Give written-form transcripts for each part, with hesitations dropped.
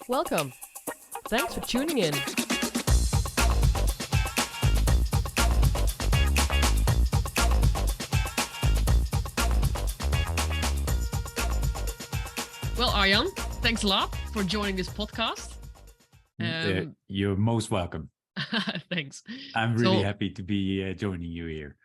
Welcome. Thanks for tuning in. Well, Arjan, thanks a lot for joining this podcast. You're most welcome. Thanks. I'm really happy to be joining you here.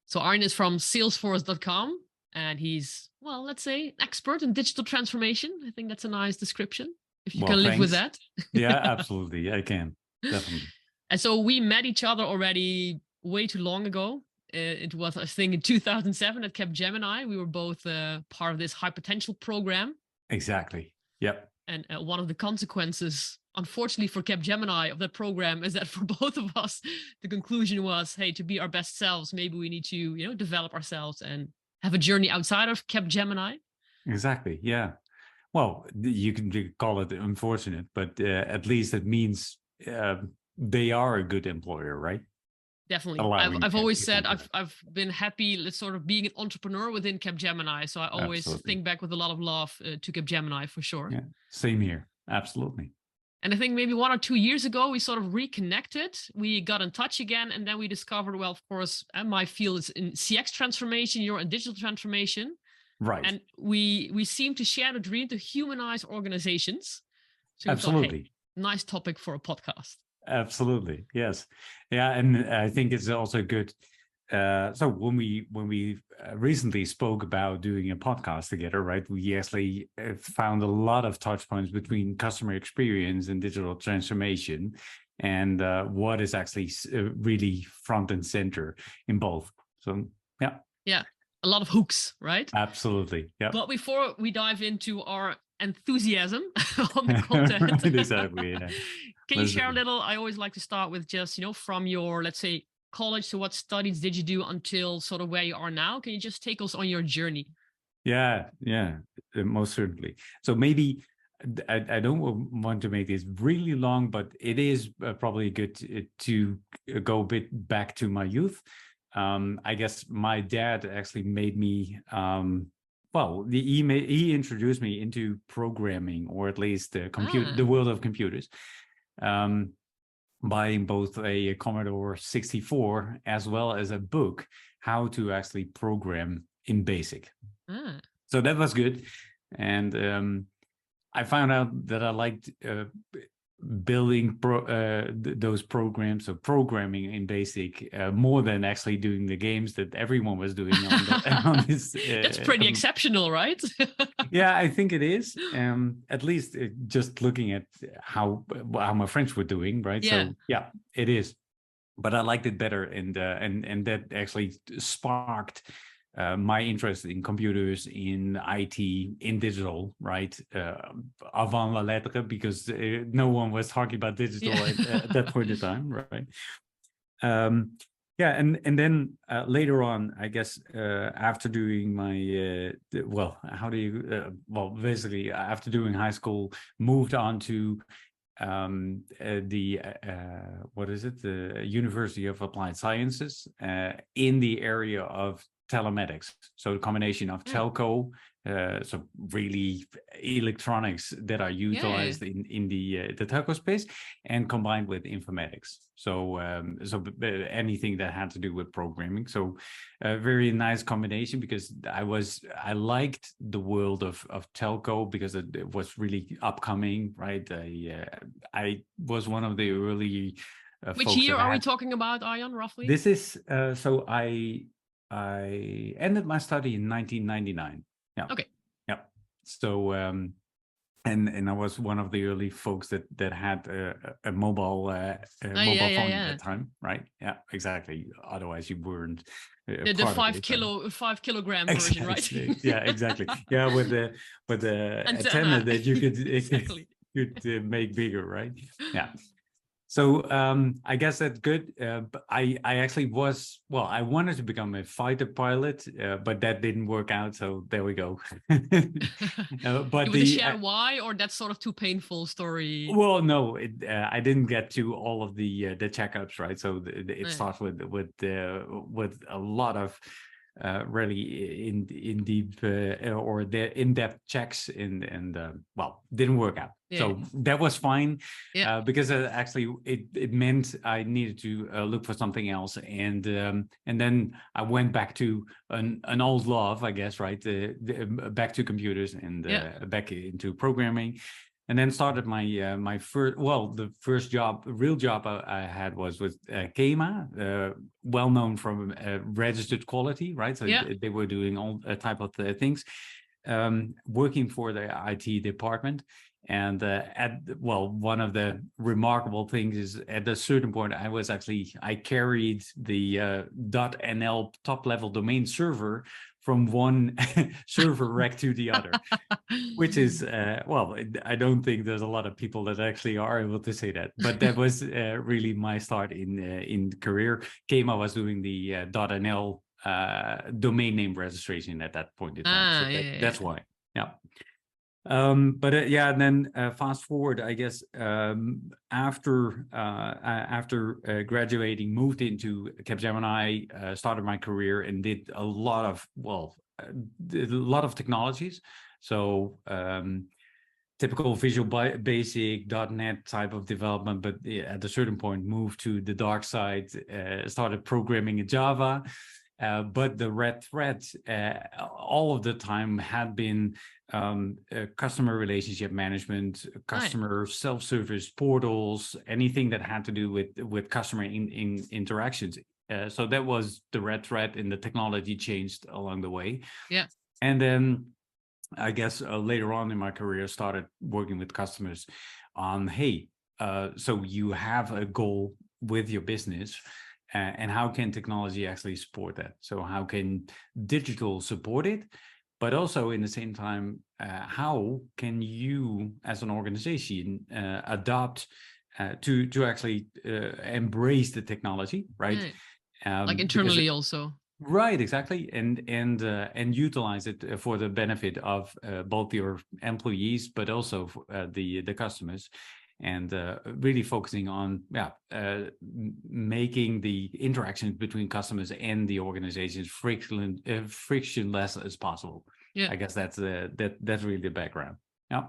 So Arjan is from Salesforce.com, and he's, well, let's say, an expert in digital transformation. I think that's a nice description, if you can live with that. Yeah, absolutely. I can, definitely. And so we met each other already way too long ago. It was, I think, in 2007 at Capgemini. We were both part of this high potential program. Exactly. Yep. And one of the consequences, unfortunately for Capgemini, of that program is that for both of us, the conclusion was, hey, to be our best selves, maybe we need to, develop ourselves and have a journey outside of Capgemini. Exactly. Yeah. Well, you can call it unfortunate, but at least it means they are a good employer, right? Definitely. I've always said I've been happy sort of being an entrepreneur within Capgemini. So I always think back with a lot of love to Capgemini for sure. Yeah, same here. Absolutely. And I think maybe 1 or 2 years ago, we sort of reconnected. We got in touch again. And then we discovered, well, of course, my field is in CX transformation, you're in digital transformation. Right. And we seem to share the dream to humanize organizations. So absolutely. Thought, hey, nice topic for a podcast. Absolutely. Yes. Yeah. And I think it's also good. So when we recently spoke about doing a podcast together, right, we actually found a lot of touch points between customer experience and digital transformation and what is actually really front and center in both. So, yeah. Yeah. A lot of hooks, right? Absolutely. Yeah. But before we dive into our enthusiasm on the content, exactly. Yeah. Can you share a little? I always like to start with just, from your, let's say, college. So what studies did you do until sort of where you are now? Can you just take us on your journey? Yeah, most certainly. So maybe I don't want to make this really long, but it is probably good to go a bit back to my youth. I guess my dad actually made me, he introduced me into programming, or at least the world of computers, buying both a Commodore 64 as well as a book, how to actually program in BASIC. So that was good. And I found out that I liked building those programs, so programming in BASIC, more than actually doing the games that everyone was doing on this. That's pretty exceptional, right? Yeah, I think it is. At least just looking at how my friends were doing, right? Yeah. So yeah, it is. But I liked it better, and that actually sparked my interest in computers, in IT, in digital, right? Avant la lettre, because no one was talking about digital at that point in time, right? And then later on, I guess after doing my basically after doing high school, moved on to the University of Applied Sciences in the area of telematics. So the combination of telco, so really electronics that are utilized in the telco space, and combined with informatics. So anything that had to do with programming. So a very nice combination, because I liked the world of telco because it was really upcoming, right? I was one of the early Which year are we talking about, Arjan, roughly? This is so I ended my study in 1999. Yeah. Okay. Yeah. So and I was one of the early folks that had a mobile phone at that time, right? Yeah, exactly. Otherwise, you weren't. The 5 kilogram version, right? Yeah, exactly. Yeah, with the antenna that you could exactly. could make bigger, right? Yeah. So I guess that's good. But I actually I wanted to become a fighter pilot, but that didn't work out. So there we go. But you want to share why, or that's sort of too painful story? Well, no, I didn't get to all of the checkups, right? So it starts with a lot of really in deep or the in-depth checks and well, didn't work out. So that was fine because actually it meant I needed to look for something else, and then I went back to an old love, I guess, right? Back to computers and back into programming. And then started my my first, well, the first job, real job I had was with Kramer, well known from registered quality, right? So they were doing all type of things, working for the IT department. And one of the remarkable things is at a certain point, I carried the .nl top level domain server from one server rack to the other, which is, I don't think there's a lot of people that actually are able to say that, but that was really my start in career. Kema was doing the .nl domain name registration at that point in time. So that's why. Yeah. And then fast forward, I guess, after graduating, moved into Capgemini, started my career and did a lot of technologies. So typical Visual Basic, .NET type of development, but at a certain point moved to the dark side, started programming in Java. But the red thread all of the time had been customer relationship management, customer self-service portals, anything that had to do with customer interactions. So that was the red thread, and the technology changed along the way. Yeah. And then I guess later on in my career, started working with customers on, hey, so you have a goal with your business. And how can technology actually support that? So how can digital support it? But also in the same time, how can you as an organization adopt to actually embrace the technology, right? Like internally also. Right, exactly, and utilize it for the benefit of both your employees, but also the customers. And really focusing on making the interactions between customers and the organizations frictionless as possible. I guess that's really the background. Yeah.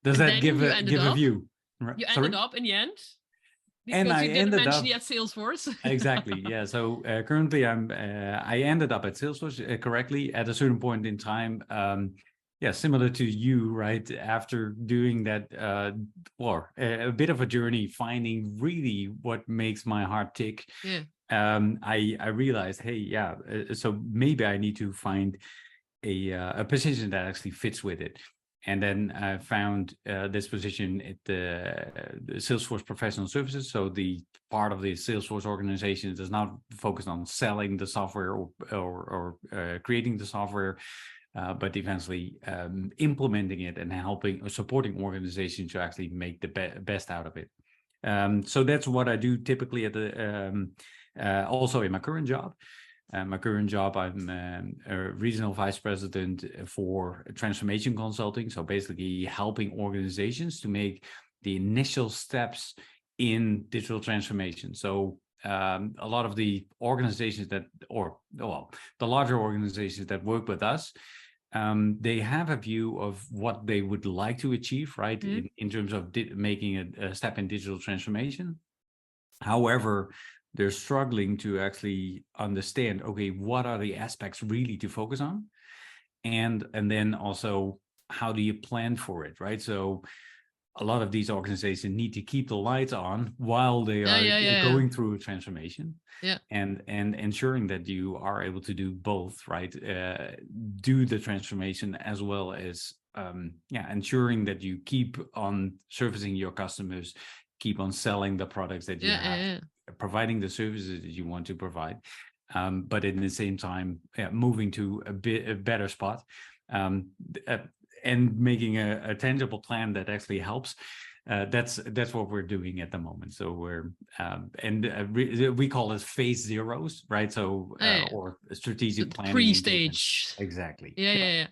Does that give a view? You ended up in the end, because and you didn't mention it at Salesforce. Exactly. Yeah. So currently I ended up at Salesforce correctly at a certain point in time. Similar to you, right? After doing that, a bit of a journey, finding really what makes my heart tick. I realized, hey, so maybe I need to find a position that actually fits with it. And then I found this position at the Salesforce Professional Services. So the part of the Salesforce organization does not focus on selling the software or creating the software, but eventually implementing it and helping or supporting organizations to actually make the best out of it. So that's what I do typically at the also in my current job. My current job, I'm a regional vice president for transformation consulting. So basically helping organizations to make the initial steps in digital transformation. So a lot of the organizations the larger organizations that work with us, they have a view of what they would like to achieve, right? In terms of making a step in digital transformation. However, they're struggling to actually understand, okay, what are the aspects really to focus on? And then also, how do you plan for it, right? So a lot of these organizations need to keep the lights on while they are going through a transformation. And ensuring that you are able to do both, right? Do the transformation as well as ensuring that you keep on servicing your customers, keep on selling the products that you have, providing the services that you want to provide, but at the same time moving to a better spot, and making a tangible plan that actually helps. That's what we're doing at the moment. So we're we call it phase zeros, right? So or strategic planning, pre-stage. Exactly. Yeah.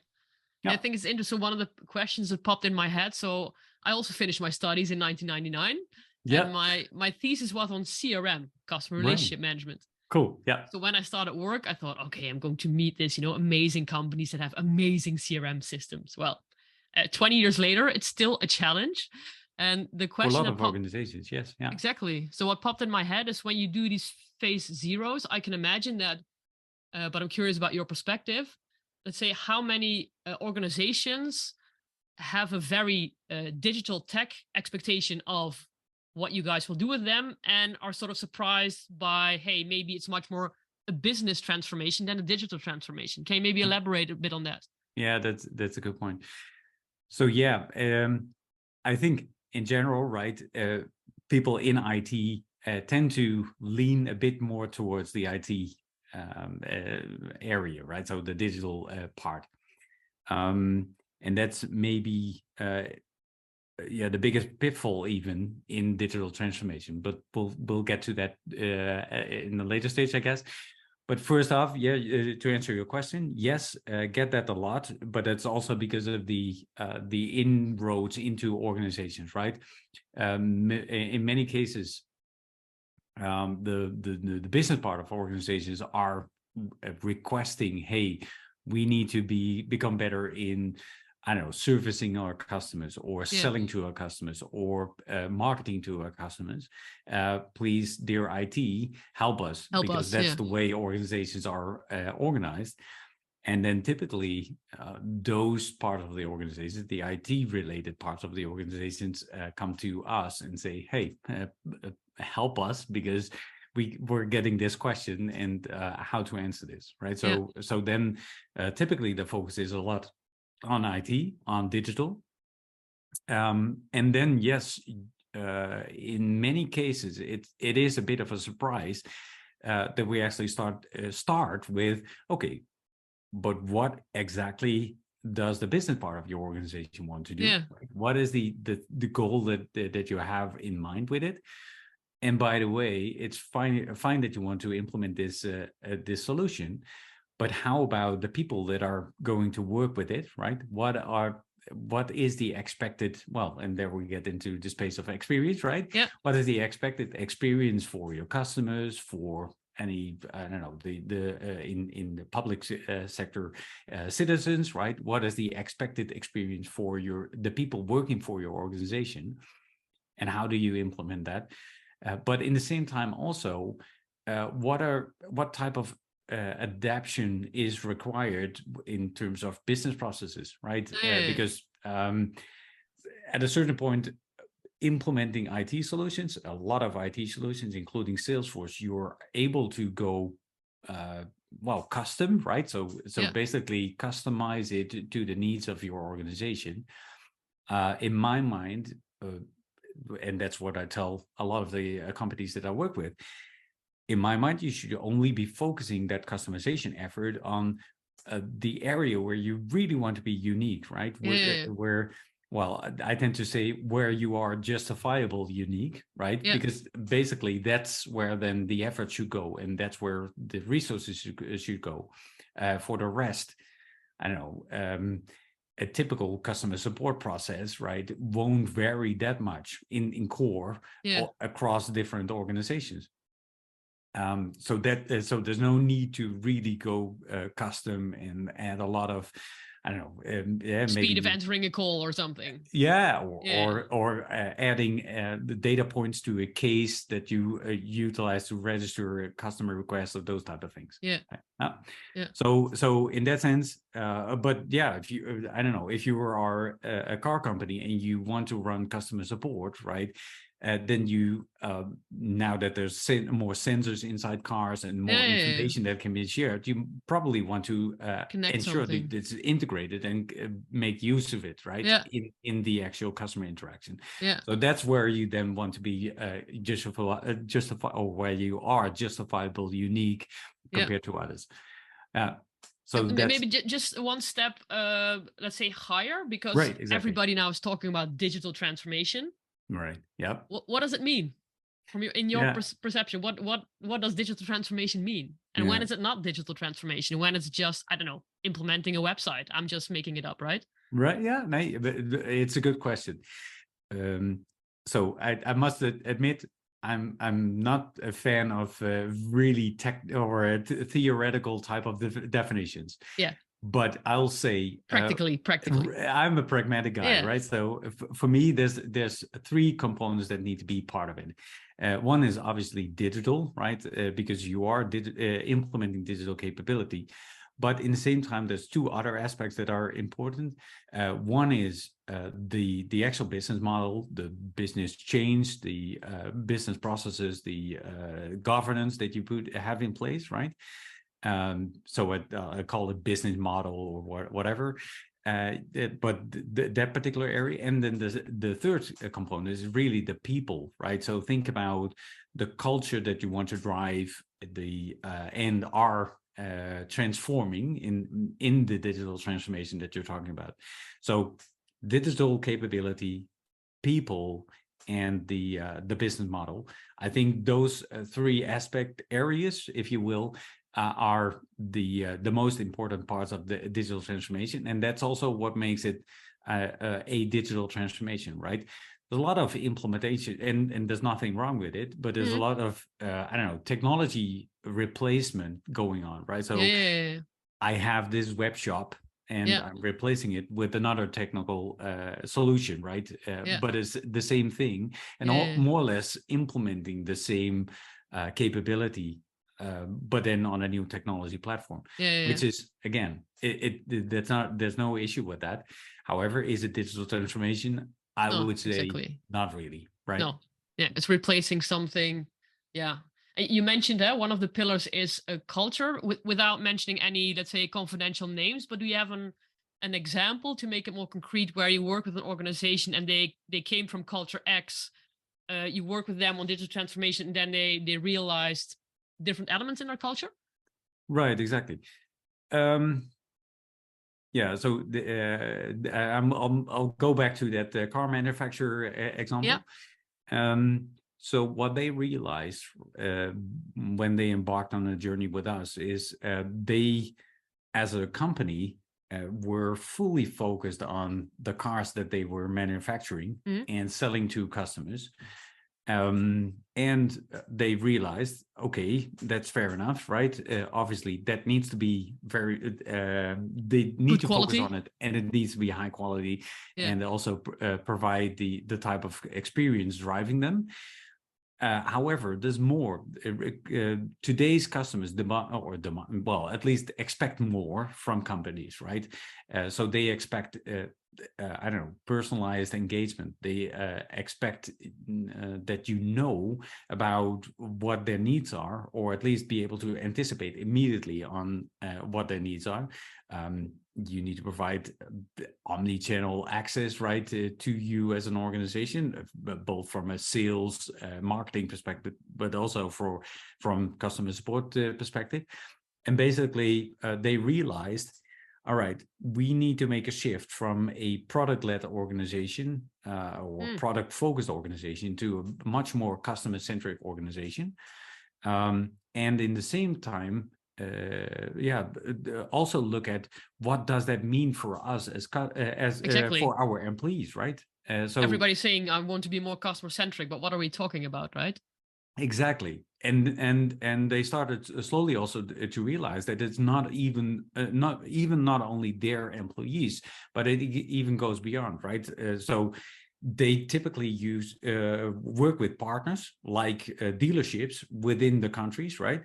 I think it's interesting. One of the questions that popped in my head. So I also finished my studies in 1999. And my thesis was on CRM, customer relationship management. Cool. Yeah. So when I started work, I thought, okay, I'm going to meet this, amazing companies that have amazing CRM systems. Well, 20 years later, it's still a challenge. And the For a question lot that of organizations, yes. Yeah. exactly. So what popped in my head is when you do these phase zeros, I can imagine that, but I'm curious about your perspective. Let's say how many organizations have a very digital tech expectation of what you guys will do with them and are sort of surprised by, hey, maybe it's much more a business transformation than a digital transformation. Can you maybe elaborate a bit on that? Yeah, that's a good point. So yeah, I think in general, right, people in IT tend to lean a bit more towards the IT area, right? So the digital part, and that's maybe the biggest pitfall even in digital transformation. But we'll get to that in the later stage, I guess. But first off, to answer your question, yes, get that a lot, but it's also because of the inroads into organizations, right? In many cases, the business part of organizations are requesting, hey, we need to become better in, I don't know, servicing our customers or selling to our customers or marketing to our customers. Please, dear IT, help us, because that's the way organizations are organized. And then typically those parts of the organizations, the IT related parts of the organizations come to us and say, hey, help us because we're getting this question and how to answer this, right? So then typically the focus is a lot on IT, on digital. And then, yes, in many cases, it is a bit of a surprise that we actually start with, okay, but what exactly does the business part of your organization want to do? Yeah. What is the goal that you have in mind with it? And by the way, it's fine that you want to implement this solution, but how about the people that are going to work with it, right? What is the expected, well, and there we get into the space of experience, right? Yeah. What is the expected experience for your customers, for any, I don't know, in the public sector citizens, right? What is the expected experience for the people working for your organization? And how do you implement that? But in the same time also, what type of adaptation is required in terms of business processes, right? Because at a certain point, implementing IT solutions, a lot of IT solutions, including Salesforce, you're able to go custom, right? So basically customize it to the needs of your organization. In my mind, and that's what I tell a lot of the companies that I work with, in my mind, you should only be focusing that customization effort on the area where you really want to be unique, right? Where well, I tend to say where you are justifiable unique, right? Because basically that's where then the effort should go, and that's where the resources should go. For the rest, I don't know, a typical customer support process, right, won't vary that much in core across different organizations. So there's no need to really go custom and add a lot of, I don't know, speed of answering a call or something. Or adding the data points to a case that you utilize to register a customer request or those type of things. So in that sense, but yeah, if you, I don't know, if you are a car company and you want to run customer support, right? Then you, now that there's more sensors inside cars and more information that can be shared, you probably want to ensure that it's integrated and make use of it, right? In the actual customer interaction. So that's where you then want to be or where you are justifiable, unique compared to others. So maybe just one step, let's say higher, because everybody now is talking about digital transformation. Right. Yep. What does it mean from your perception? What does digital transformation mean? And when is it not digital transformation? When it's just, I don't know, implementing a website? I'm just making it up, right? Right. Yeah. It's a good question. So I must admit, I'm not a fan of really tech or theoretical type of definitions. Yeah. But I'll say Practically. I'm a pragmatic guy, Yeah. right? So for me, there's three components that need to be part of it. One is obviously digital, right? Because you are implementing digital capability. But in the same time, there's two other aspects that are important. One is the actual business model, the business change, the business processes, the governance that you have in place, right? So I call it business model or whatever. But that particular area, and then the third component is really the people, right? So think about the culture that you want to drive, and are transforming in the digital transformation that you're talking about. So digital capability, people, and the business model. I think those three aspect areas, if you will, are the most important parts of the digital transformation, and that's also what makes it a digital transformation, right? There's a lot of implementation, and there's nothing wrong with it, but there's a lot of I don't know, technology replacement going on, right? So I have this web shop, and I'm replacing it with another technical solution, right? But it's the same thing, and more or less implementing the same capability, but then on a new technology platform, which is, again, there's no issue with that. However, is it digital transformation? I would say not really, right? No, it's replacing something. Yeah. You mentioned that one of the pillars is a culture, without mentioning any, let's say, confidential names, but do you have an example to make it more concrete, where you work with an organization and they came from culture X, you work with them on digital transformation, and then they realized different elements in their culture? Right, exactly. Yeah, so I'll go back to that car manufacturer example. So what they realized when they embarked on a journey with us is they, as a company, were fully focused on the cars that they were manufacturing and selling to customers. And they realized, okay, that's fair enough, right? Obviously, that needs to be very, they need to focus on it, and it needs to be high quality, and also provide the type of experience driving them. However, there's more. Today's customers demand, well, at least expect more from companies, right? So they expect, I don't know, personalized engagement. They expect that you know about what their needs are, or at least be able to anticipate immediately on what their needs are. You need to provide omni-channel access, right, to you as an organization, both from a sales, marketing perspective, but also from customer support perspective. And basically, they realized, all right, we need to make a shift from a product-led organization or product-focused organization to a much more customer-centric organization. And in the same time, also look at what does that mean for us as for our employees, right? So everybody's saying, I want to be more customer-centric, but what are we talking about, right? Exactly. And they started slowly also to realize that it's not only their employees, but it even goes beyond, right? So they typically work with partners like dealerships within the countries, right?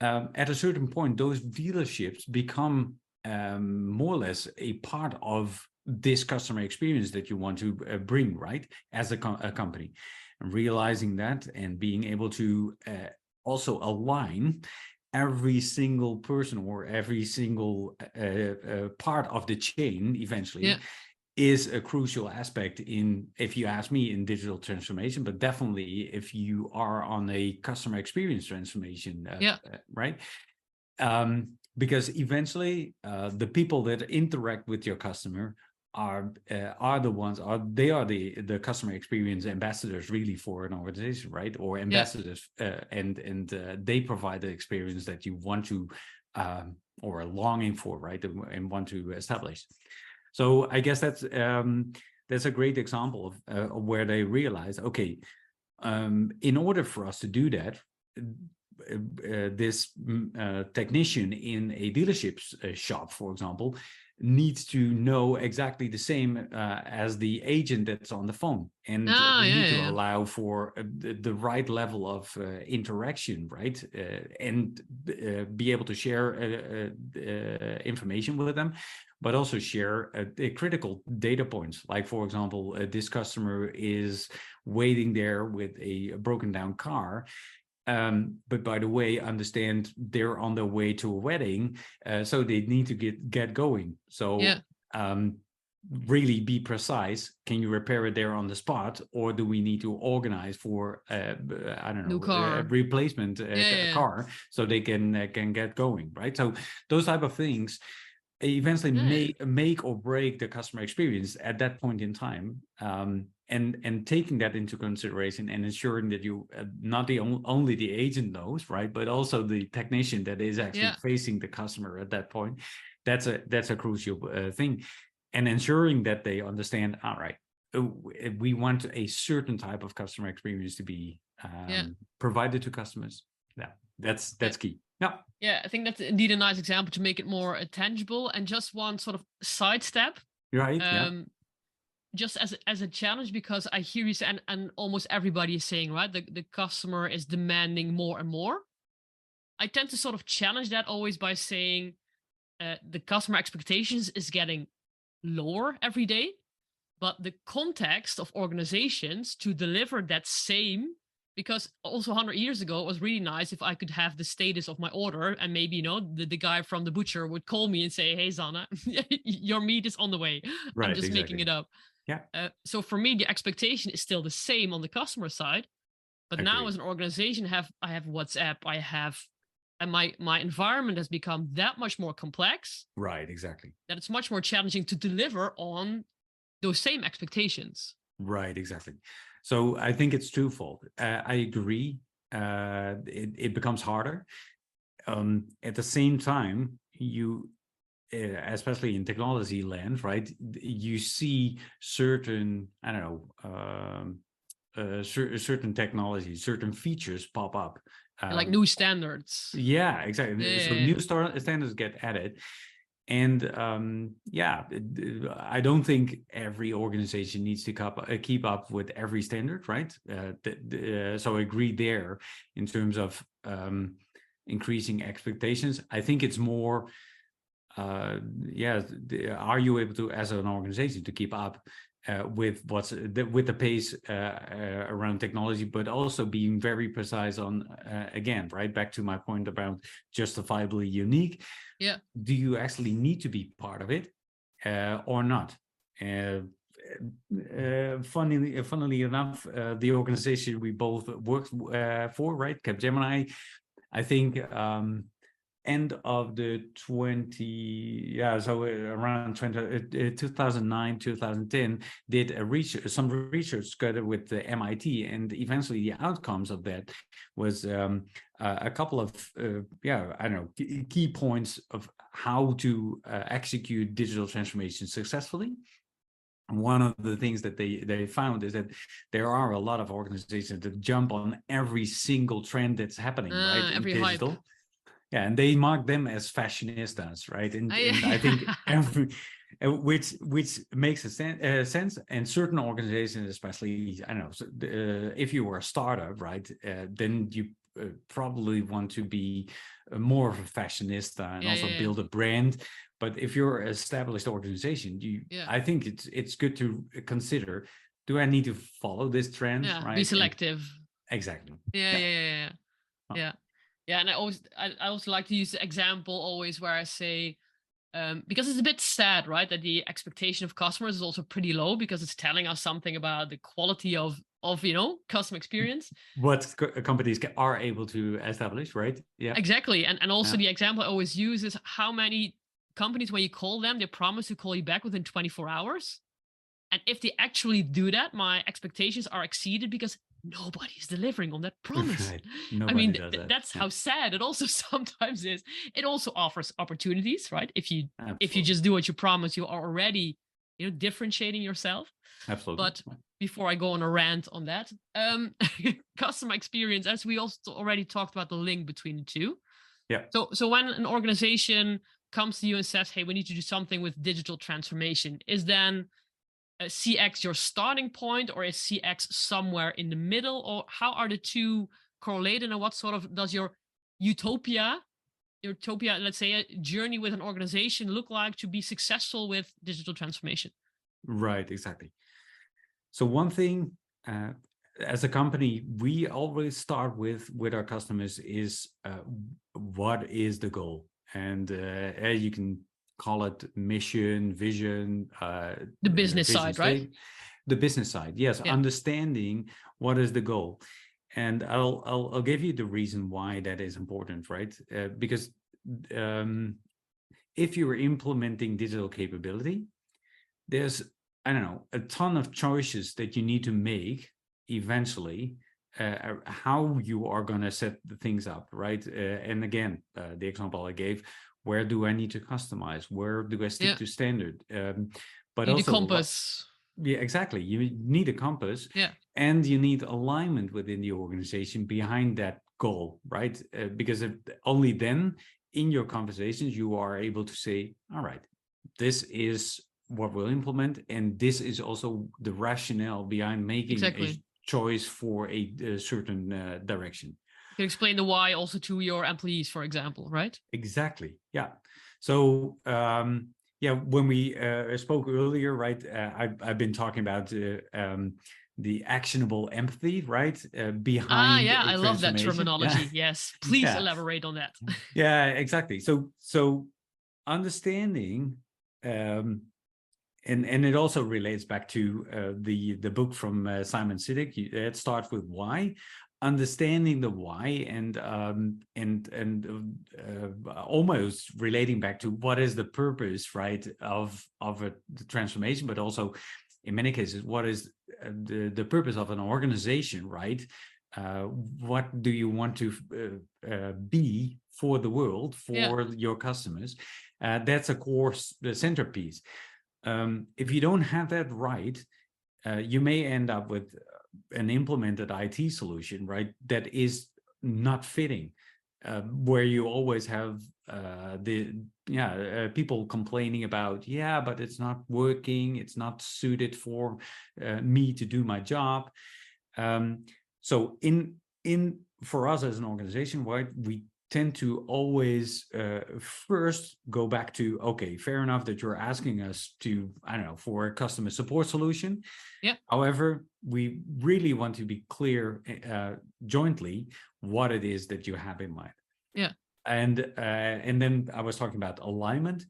At a certain point, those dealerships become more or less a part of this customer experience that you want to bring, right, as a company. And realizing that and being able to also align every single person or every single part of the chain eventually is a crucial aspect in, if you ask me, in digital transformation, but definitely if you are on a customer experience transformation, right? Because eventually the people that interact with your customer are the customer experience ambassadors really for an organization, right? Or ambassadors, and they provide the experience that you want to or are longing for, right? And want to establish. So I guess that's a great example of where they realize, okay, in order for us to do that, this technician in a dealership shop, for example, needs to know exactly the same as the agent that's on the phone, and we need to allow for the right level of interaction, right, and be able to share information with them, but also share critical data points. Like, for example, this customer is waiting there with a broken down car. But by the way, understand they're on their way to a wedding, so they need to get going. So really be precise. Can you repair it there on the spot, or do we need to organize for I don't know, a replacement car so they can get going, right? So those type of things eventually make or break the customer experience at that point in time. And taking that into consideration and ensuring that you not only the agent knows, right, but also the technician that is actually facing the customer at that point. That's a crucial thing, and ensuring that they understand. All right, we want a certain type of customer experience to be provided to customers. Yeah, that's key. Yeah, I think that's indeed a nice example to make it more tangible. And just one sort of sidestep, right? Just as a challenge, because I hear you say, and almost everybody is saying, right, the customer is demanding more and more. I tend to sort of challenge that always by saying the customer expectations is getting lower every day, but the context of organizations to deliver that same, because also 100 years ago, it was really nice if I could have the status of my order, and maybe, the guy from the butcher would call me and say, hey, Zanna, your meat is on the way. Right, I'm just making it up. Yeah. So for me, the expectation is still the same on the customer side, but now as an organization, I have WhatsApp, and my environment has become that much more complex. Right, exactly. That it's much more challenging to deliver on those same expectations. Right, exactly. So I think it's twofold. I agree. It becomes harder. At the same time, you, especially in technology land, right, you see certain, I don't know, certain technologies, certain features pop up. Like new standards. Yeah, exactly. So new standards get added. And I don't think every organization needs to keep up with every standard, right? So I agree there in terms of increasing expectations. I think it's more, are you able to, as an organization, to keep up with with the pace around technology, but also being very precise on, again, right back to my point about justifiably unique. Yeah. Do you actually need to be part of it or not? Funnily enough, the organization we both worked for, right, Capgemini, I think end of the around 2009, 2010, did some research together with the MIT, and eventually the outcomes of that was a couple of key points of how to execute digital transformation successfully. One of the things that they found is that there are a lot of organizations that jump on every single trend that's happening, right, in digital. Hype. Yeah, and they mark them as fashionistas, right? And I think which makes sense. And certain organizations, especially, I don't know, if you were a startup, right, then you probably want to be more of a fashionista and build a brand. But if you're an established organization, I think it's good to consider: do I need to follow this trend? Yeah, right? Be selective. Exactly. Yeah. Yeah, and I also like to use the example always where I say, because it's a bit sad, right, that the expectation of customers is also pretty low, because it's telling us something about the quality of customer experience. What companies are able to establish, right? Yeah, exactly. And also the example I always use is how many companies, when you call them, they promise to call you back within 24 hours. And if they actually do that, my expectations are exceeded because nobody is delivering on that promise. Right. I mean, that's how sad it also sometimes is. It also offers opportunities, right? If you just do what you promise, you are already, differentiating yourself. Absolutely. But before I go on a rant on that, customer experience, as we also already talked about the link between the two. Yeah. So when an organization comes to you and says, hey, we need to do something with digital transformation, is then CX your starting point, or is CX somewhere in the middle, or how are the two correlated, and what sort of does your utopia, let's say, a journey with an organization look like to be successful with digital transformation? Right, exactly. So one thing, as a company, we always start with our customers is what is the goal, and you can call it mission, vision, the business vision side, state, right? the business side. Yes, Yeah. understanding what is the goal, and I'll give you the reason why that is important, right? Because if you are implementing digital capability, there's, I don't know, a ton of choices that you need to make eventually, how you are going to set the things up, right? And again, the example I gave, where do I need to customize? Where do I stick to standard? But need also a compass. yeah, exactly. You need a compass, and you need alignment within the organization behind that goal, right? Because only then in your conversations, you are able to say, all right, this is what we'll implement, and this is also the rationale behind making a choice for a certain direction. You can explain the why also to your employees, for example, right? Exactly. Yeah. So when we spoke earlier, right, I've been talking about the actionable empathy, right, behind I love that terminology. Yeah. Yes, please elaborate on that. Yeah, exactly. So understanding, and it also relates back to the book from Simon Sinek. It starts with why. Understanding the why, and almost relating back to what is the purpose, right, of the transformation, but also in many cases, what is the purpose of an organization, right? What do you want to be for the world, for your customers? That's of course the centerpiece. If you don't have that right, you may end up with an implemented IT solution, right, that is not fitting, where you always have people complaining about, but it's not working, it's not suited for me to do my job. So in for us as an organization, right, we tend to always first go back to, okay, fair enough that you're asking us to, I don't know, for a customer support solution. Yeah. However, we really want to be clear jointly what it is that you have in mind. Yeah. And then I was talking about alignment.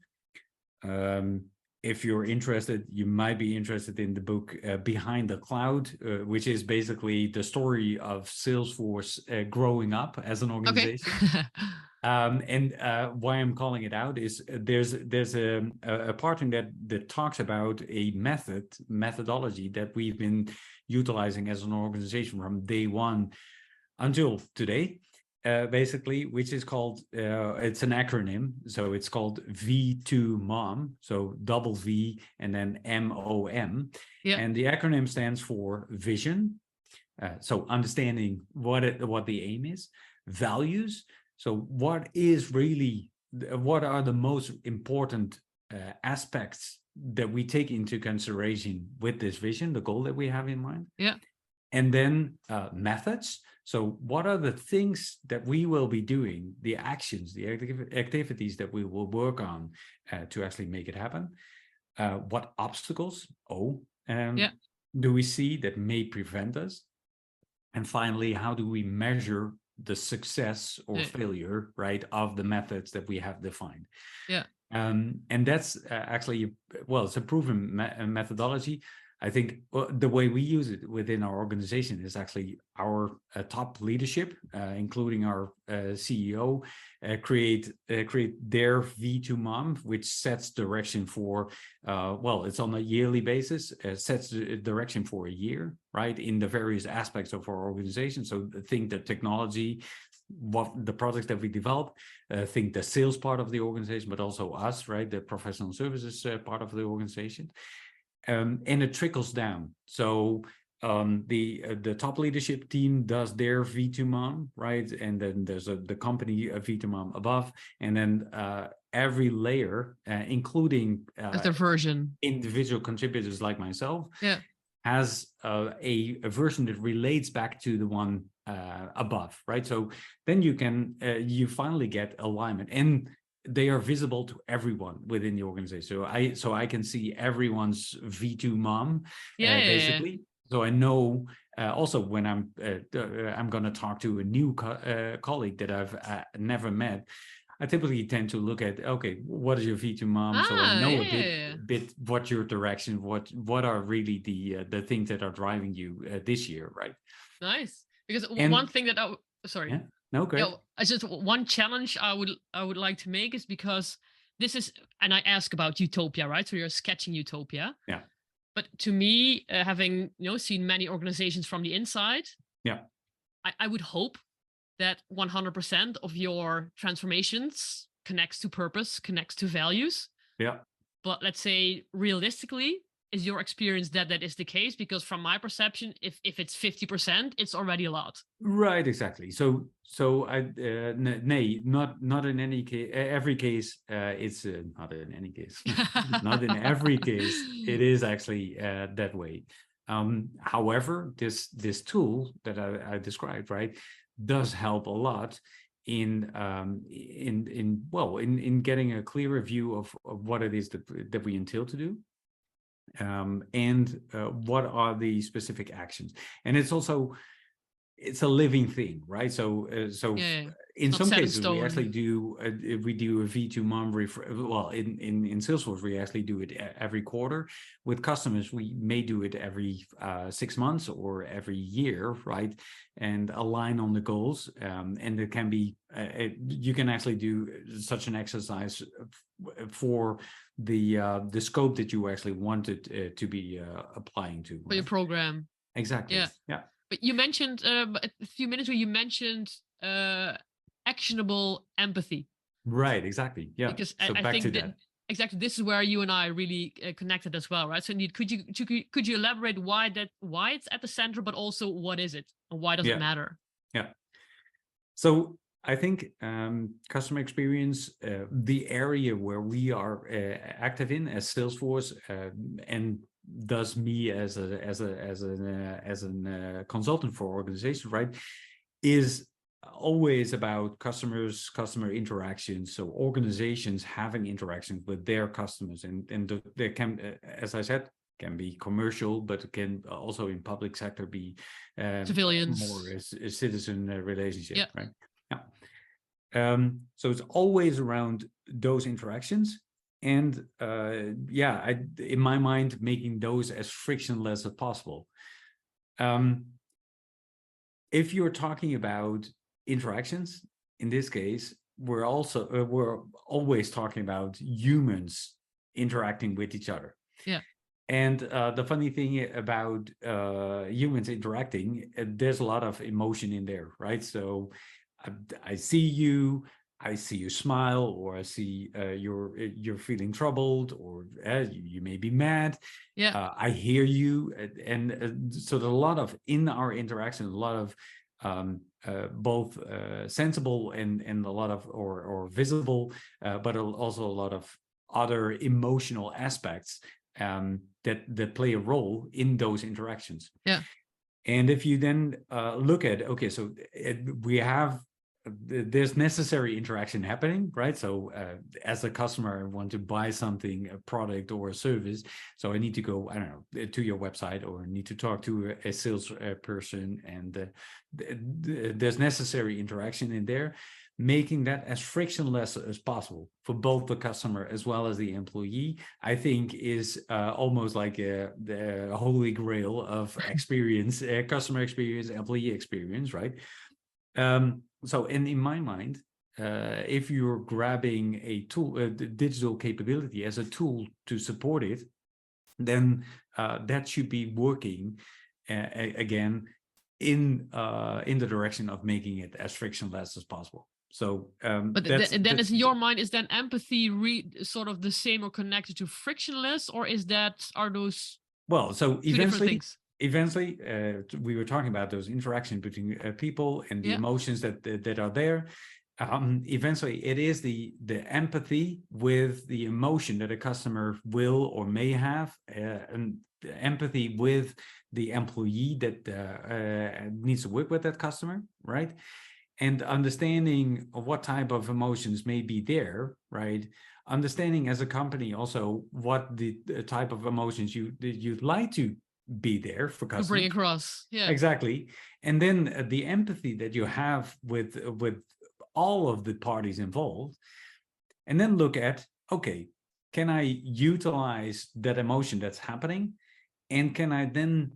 If you're interested, you might be interested in the book Behind the Cloud, which is basically the story of Salesforce growing up as an organization. Okay. And why I'm calling it out is there's a part in that talks about a methodology that we've been utilizing as an organization from day one until today. Basically, which is called, it's an acronym, so it's called V2MOM, so double V and then MOM. Yeah. And the acronym stands for vision, so understanding what the aim is, values, so what are the most important aspects that we take into consideration with this vision, the goal that we have in mind. Yeah. And then methods. So what are the things that we will be doing, the actions, the activities that we will work on to actually make it happen? What obstacles do we see that may prevent us? And finally, how do we measure the success or failure, right, of the methods that we have defined? Yeah. And that's actually, it's a proven methodology. I think the way we use it within our organization is actually our top leadership, including our CEO, create their V2MOM, which sets direction for, it's on a yearly basis, sets the direction for a year, right, in the various aspects of our organization. So think the technology, what the products that we develop, think the sales part of the organization, but also us, right, the professional services part of the organization. and it trickles down. So the top leadership team does their V2MOM, right? And then there's the company V2MOM above, and then every layer, including As their version. individual contributors like myself, Yeah. has a version that relates back to the one above, right? So then you can you finally get alignment, and they are visible to everyone within the organization. So I can see everyone's V2MOM, basically. So I know also when I'm going to talk to a new colleague that I've never met, I typically tend to look at, okay, what is your V2MOM? So I know a bit what your direction, what are really the things that are driving you this year, right? Nice. Because one thing that sorry. Yeah, no, great. I just one challenge I would like to make is because this is, and I ask about utopia, right? So you're sketching utopia. Yeah. But to me, having seen many organizations from the inside, yeah, I would hope that 100% of your transformations connects to purpose, connects to values. Yeah. But let's say realistically, is your experience that is the case? Because from my perception, if it's 50%, it's already a lot. Right, exactly. So I nay, not in any case. Every case, it's not in any case. Not in every case, it is actually that way. However, this tool that I described, right, does help a lot in getting a clearer view of what it is that we entail to do. And what are the specific actions, and it's a living thing, right? So in some cases we actually do a V2MOM in Salesforce we actually do it every quarter. With customers we may do it every 6 months or every year, right? And align on the goals, and it can be you can actually do such an exercise for the scope that you actually wanted to be applying to for your program. Exactly. Yeah. But you mentioned a few minutes ago, you mentioned actionable empathy. Right, exactly. Yeah. Because so I think that exactly this is where you and I really connected as well, right? So indeed, could you elaborate why it's at the center, but also what is it and why does it matter? Yeah. So I think customer experience, the area where we are active in as Salesforce, and thus me as a consultant for organizations, right, is always about customer interactions. So organizations having interactions with their customers, and they can, as I said, can be commercial, but it can also in public sector be civilians, more a citizen relationship, right? Yeah. So it's always around those interactions, and in my mind, making those as frictionless as possible. If you're talking about interactions, in this case, we're always talking about humans interacting with each other. Yeah. And the funny thing about humans interacting, there's a lot of emotion in there, right? So I see you smile, or I see you're feeling troubled, or you may be mad. Yeah. I hear you, and so there's a lot of in our interaction, a lot of both sensible and a lot of or visible, but also a lot of other emotional aspects that play a role in those interactions. Yeah. And if you then look at, okay, so there's necessary interaction happening, right? So as a customer, I want to buy something, a product or a service. So I need to go, I don't know, to your website, or need to talk to a sales person, and there's necessary interaction in there. Making that as frictionless as possible for both the customer as well as the employee, I think is almost like the holy grail of experience, customer experience, employee experience, right? So in my mind, if you're grabbing a tool, the digital capability as a tool to support it, then that should be working again in the direction of making it as frictionless as possible. So but then is in your mind, is then empathy sort of the same or connected to frictionless, or are those so two different things? Eventually, we were talking about those interactions between people and the emotions that are there. Eventually, it is the empathy with the emotion that a customer will or may have, and the empathy with the employee that needs to work with that customer, right? And understanding of what type of emotions may be there, right? Understanding as a company also what the type of emotions you'd like to be there for customers. To bring across, Exactly. And then the empathy that you have with all of the parties involved, and then look at, okay, can I utilize that emotion that's happening, and can I then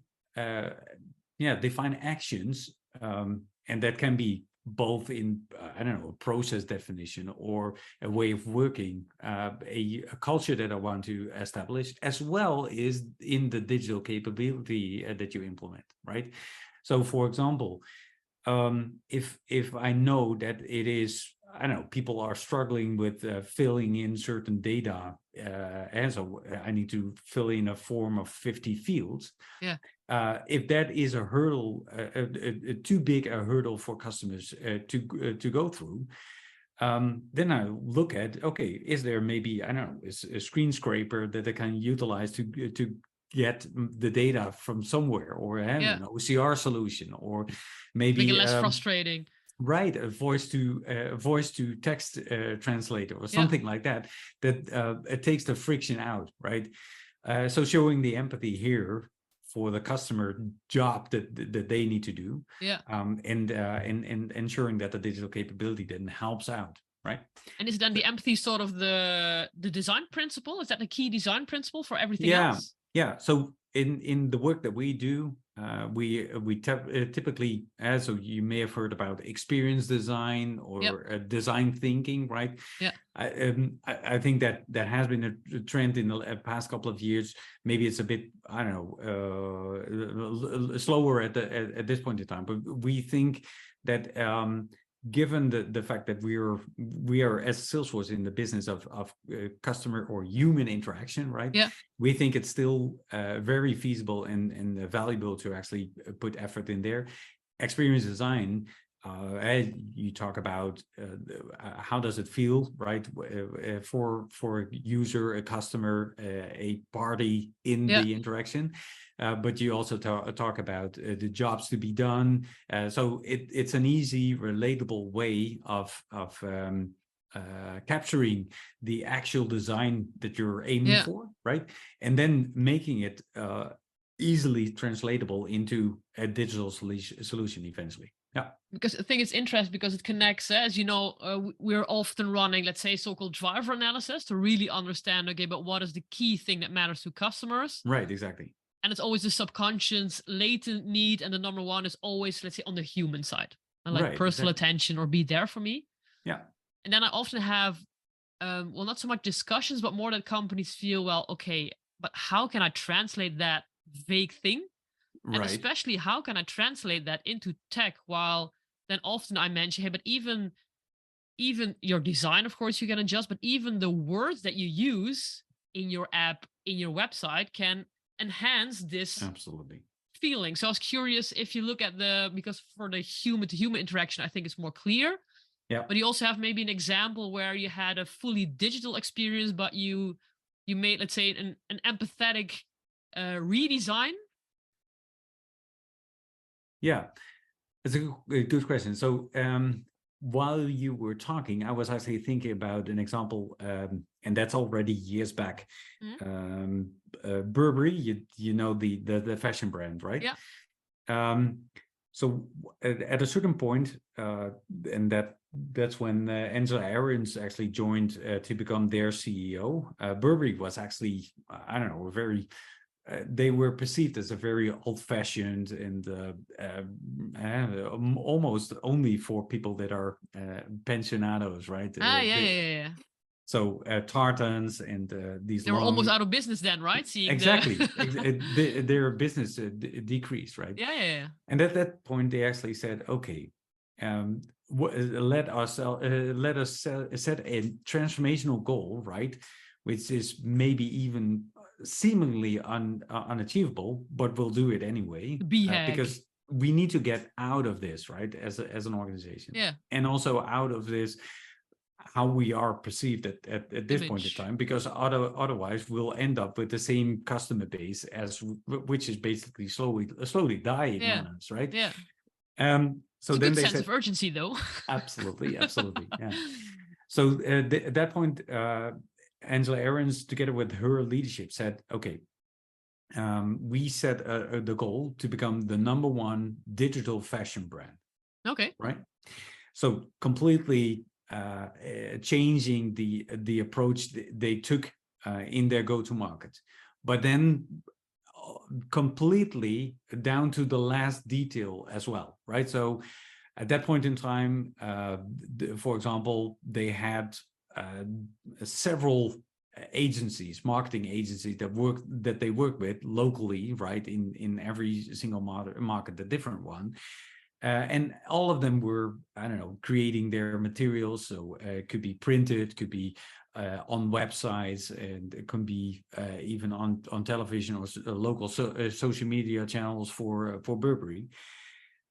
define actions, and that can be both in I don't know, a process definition or a way of working, a culture that I want to establish, as well as in the digital capability that you implement, right? So for example, if I know that it is, I don't know, people are struggling with filling in certain data, and so I need to fill in a form of 50 fields. If that is a hurdle, too big a hurdle for customers to go through, then I look at, okay, is there maybe, I don't know, is a screen scraper that I can utilize to get the data from somewhere, or an OCR solution, or maybe make it less frustrating. Right, a voice to text translator or something like that. It takes the friction out, right? So showing the empathy here for the customer job that they need to do, and ensuring that the digital capability then helps out, right? And is then the empathy sort of the design principle? Is that the key design principle for everything else? Yeah. So in the work that we do, we typically, so you may have heard about experience design or design thinking, right? I think that has been a trend in the past couple of years. Maybe it's a bit, I don't know, slower at this point in time, but we think that given the fact that we are as Salesforce in the business of customer or human interaction, right? We think it's still very feasible and valuable to actually put effort in there. Experience design, you talk about how does it feel, right? For a user, a customer, a party in the interaction. But you also talk about the jobs to be done. So it's an easy, relatable way of capturing the actual design that you're aiming for, right? And then making it easily translatable into a digital solution eventually. Yeah. Because I think it's interesting because it connects, as you know, we're often running, let's say, so-called driver analysis to really understand, okay, but what is the key thing that matters to customers? Right, exactly. And it's always the subconscious latent need. And the number one is always, let's say, on the human side. And like personal attention or be there for me. Yeah. And then I often have, well, not so much discussions, but more that companies feel, well, okay, but how can I translate that vague thing? And especially how can I translate that into tech, while then often I mention, hey, but even your design, of course, you can adjust, but even the words that you use in your app, in your website can enhance this feeling. So I was curious if you look at because for the human to human interaction, I think it's more clear. Yeah. But you also have maybe an example where you had a fully digital experience, but you made, let's say, an empathetic redesign. Yeah, it's a good question. So while you were talking, I was actually thinking about an example, and that's already years back. Burberry, you know the fashion brand, right? Yeah. So at a certain point, and that's when Angela Ahrens actually joined to become their CEO. Burberry was actually, I don't know, very. They were perceived as a very old-fashioned and almost only for people that are pensionados, right? Yeah. So tartans and these. They were almost out of business then, right? Exactly. Their business decreased, right? Yeah. And at that point, they actually said, okay, let us set a transformational goal, right, which is maybe even seemingly unachievable, but we'll do it anyway, because we need to get out of this, right, as an organization, and also out of this how we are perceived at this point in time, because otherwise we'll end up with the same customer base as which is basically slowly dying on us, right? So it's a good sense of urgency, though. absolutely, yeah. So at that point, Angela Ahrens, together with her leadership, said, okay, we set the goal to become the #1 digital fashion brand. Okay. Right. So completely changing the approach they took in their go-to-market, but then completely down to the last detail as well, right? So at that point in time, for example, they had several agencies, marketing agencies that they work with locally, right, in every single market, a different one. And all of them were, I don't know, creating their materials. So it could be printed, could be on websites, and it can be even on television or local social media channels for Burberry.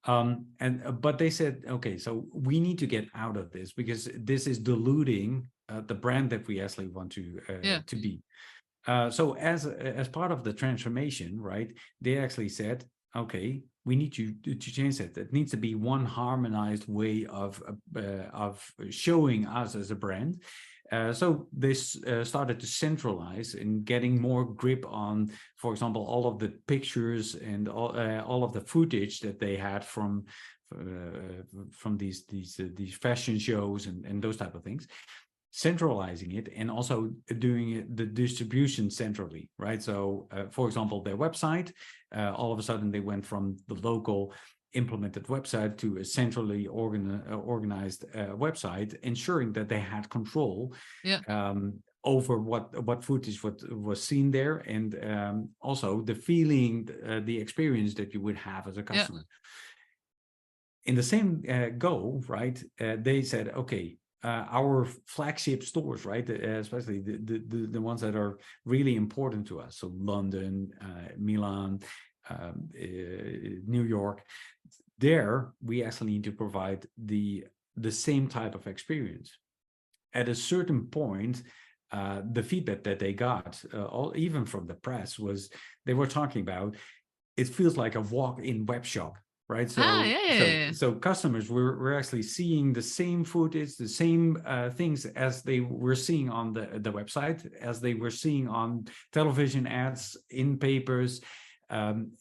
But they said, okay, so we need to get out of this because this is diluting the brand that we actually want to be. So as part of the transformation, right, they actually said, okay, we need to change that. It needs to be one harmonized way of showing us as a brand. So they started to centralize in getting more grip on, for example, all of the pictures and all of the footage that they had from these fashion shows and those type of things, centralizing it, and also doing the distribution centrally, right? So, for example, their website, all of a sudden they went from the local implemented website to a centrally organized website, ensuring that they had control over what footage was seen there, and also the feeling, the experience that you would have as a customer. In the same go, right, they said, okay, our flagship stores, right, especially the ones that are really important to us, so London, Milan, New York, there we actually need to provide the same type of experience. At a certain point, the feedback that they got, even from the press, was they were talking about, it feels like a walk-in web shop. Right, so customers were actually seeing the same footage, the same things as they were seeing on the website, as they were seeing on television ads, in papers,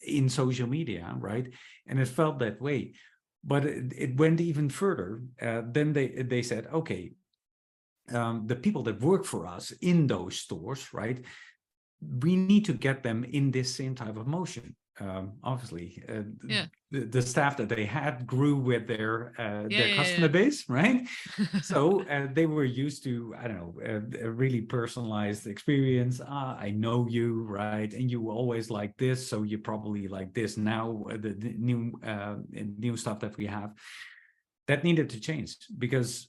in social media, right? And it felt that way, but it went even further. Then they said, okay, the people that work for us in those stores, right, we need to get them in this same type of motion. Obviously, the staff that they had grew with their customer base, right? So they were used to, I don't know, a really personalized experience. I know you, right? And you always like this, so you probably like this now. The new stuff that we have, that needed to change, because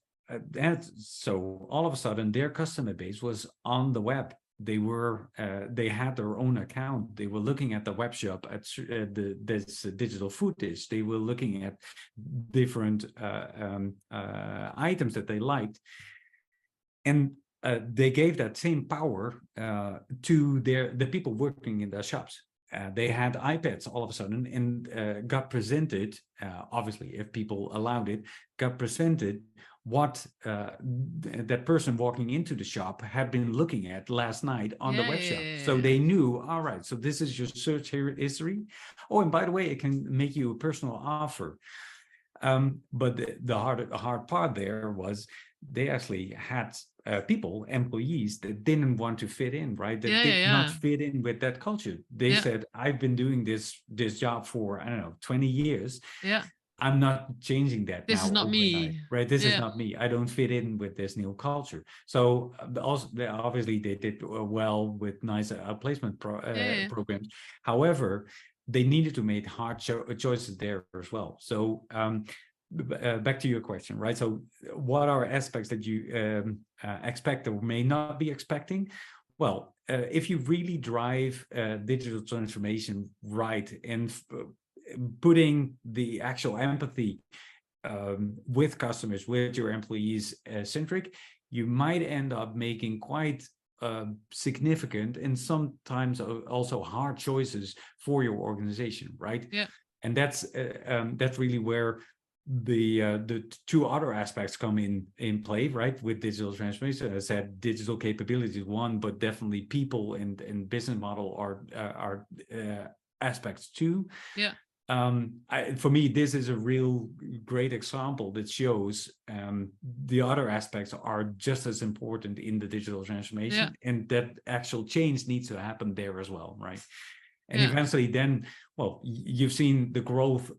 so all of a sudden their customer base was on the web. They had their own account. They were looking at the web shop at this digital footage. They were looking at different items that they liked, and they gave that same power to the people working in their shops. They had iPads all of a sudden, and got presented, obviously, if people allowed it, got presented what that person walking into the shop had been looking at last night on the web shop. So they knew, all right, so this is your search history. Oh, and by the way, it can make you a personal offer. But the hard part there was they actually had employees that didn't want to fit in, right? That did not fit in with that culture. They said, I've been doing this job for, I don't know, 20 years. I'm not changing that. This now is not overnight, me, right? This is not me. I don't fit in with this new culture. So also, obviously, they did well with nice placement programs. However, they needed to make hard choices there as well. So back to your question, right? So what are aspects that you expect or may not be expecting? Well, if you really drive digital transformation right and putting the actual empathy with customers, with your employees centric, you might end up making quite significant and sometimes also hard choices for your organization, right? Yeah. And that's really where the two other aspects come in play, right? With digital transformation, as I said, digital capability is one, but definitely people and business model are aspects too. Yeah. For me, this is a real great example that shows the other aspects are just as important in the digital transformation, and that actual change needs to happen there as well, right? And eventually then, well, you've seen the growth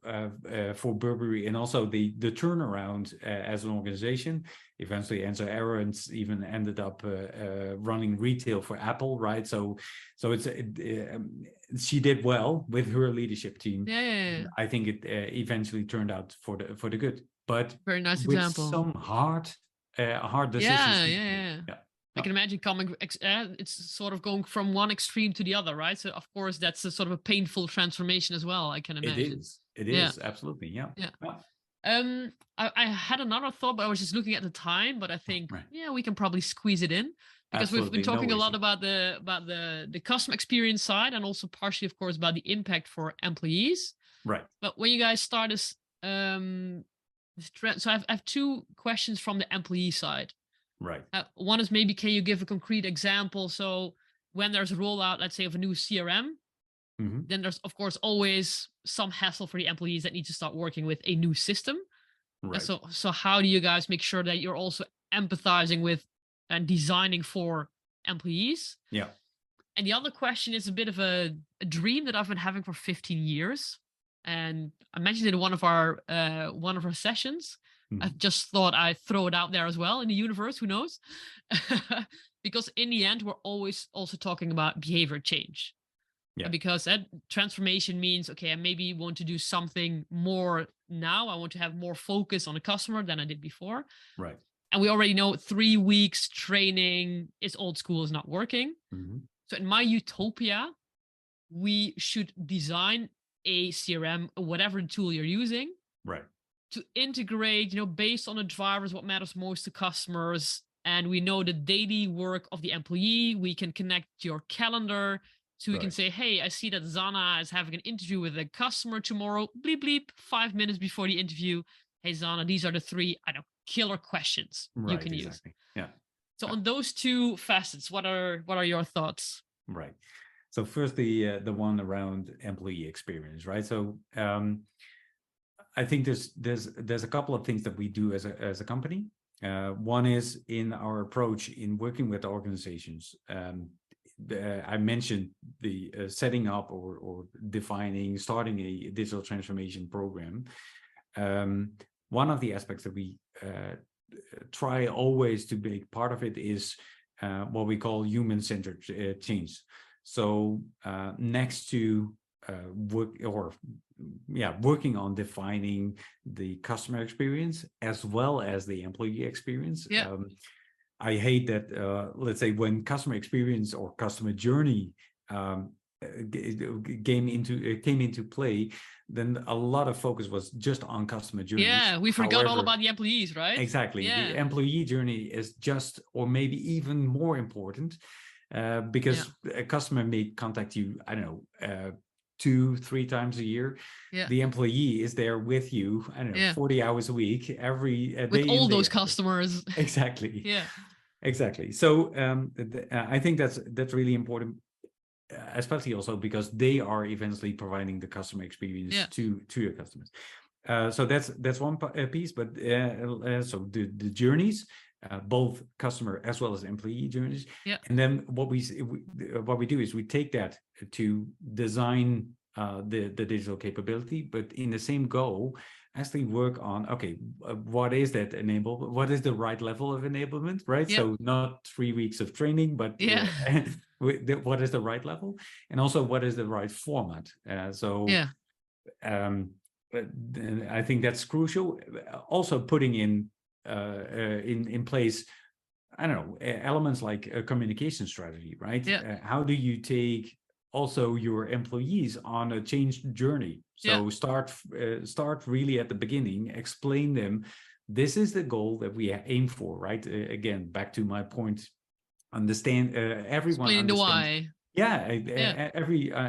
for Burberry and also the turnaround as an organization. Eventually, Arjan even ended up running retail for Apple, right? So it's she did well with her leadership team. Yeah. I think it eventually turned out for the good, but very nice with example. some hard decisions. Yeah. I can imagine it's sort of going from one extreme to the other, right? So of course that's a sort of a painful transformation as well, I can imagine. It is absolutely, yeah. I had another thought, but I was just looking at the time, but I think we can probably squeeze it in, because we've been talking a lot about the customer experience side, and also partially, of course, about the impact for employees. Right. But when you guys start this trend, so I have two questions from the employee side. Right. One is, maybe can you give a concrete example? So when there's a rollout, let's say, of a new CRM, then there's, of course, always some hassle for the employees that need to start working with a new system. Right. So how do you guys make sure that you're also empathizing with and designing for employees? Yeah. And the other question is a bit of a dream that I've been having for 15 years. And I mentioned it in one of our sessions. I just thought I'd throw it out there as well in the universe. Who knows? Because in the end, we're always also talking about behavior change. Yeah. Because that transformation means, okay, I maybe want to do something more now. I want to have more focus on the customer than I did before. Right. And we already know 3 weeks training is old school, is not working. So in my utopia, we should design a CRM, whatever tool you're using, right, to integrate, based on the drivers, what matters most to customers. And we know the daily work of the employee. We can connect your calendar. So we can say, hey, I see that Zanna is having an interview with a customer tomorrow. Bleep, bleep, 5 minutes before the interview. Hey, Zanna, these are the 3, killer questions you can use. Yeah. So on those two facets, what are your thoughts? Right. So first, the one around employee experience, right? So I think there's a couple of things that we do as a company. One is in our approach in working with organizations. I mentioned the setting up or starting a digital transformation program. One of the aspects that we try always to make part of it is what we call human-centered change. So next to working on defining the customer experience as well as the employee experience. Yeah. I hate that, let's say, when customer experience or customer journey came into play, then a lot of focus was just on customer journey. Yeah, we forgot all about the employees, right? Exactly. Yeah. The employee journey is just, or maybe even more important, because a customer may contact you, 2-3 times a year. Yeah. The employee is there with you, 40 hours a week, every day. With all those customers. Exactly. Yeah. Exactly. So I think that's really important, especially also because they are eventually providing the customer experience to your customers. So that's one piece, but so the journeys, both customer as well as employee journeys. Yeah. And then what we do is we take that to design the digital capability, but in the same go, actually work on, what is that enablement? What is the right level of enablement, right? So not 3 weeks of training, but what is the right level? And also what is the right format? I think that's crucial. Also putting in place, I don't know, elements like a communication strategy, right? Yeah. How do you take also your employees on a change journey? So start really at the beginning, explain them, this is the goal that we aim for, right? Again, back to my point, understand, everyone Explaining the understands. why. Yeah,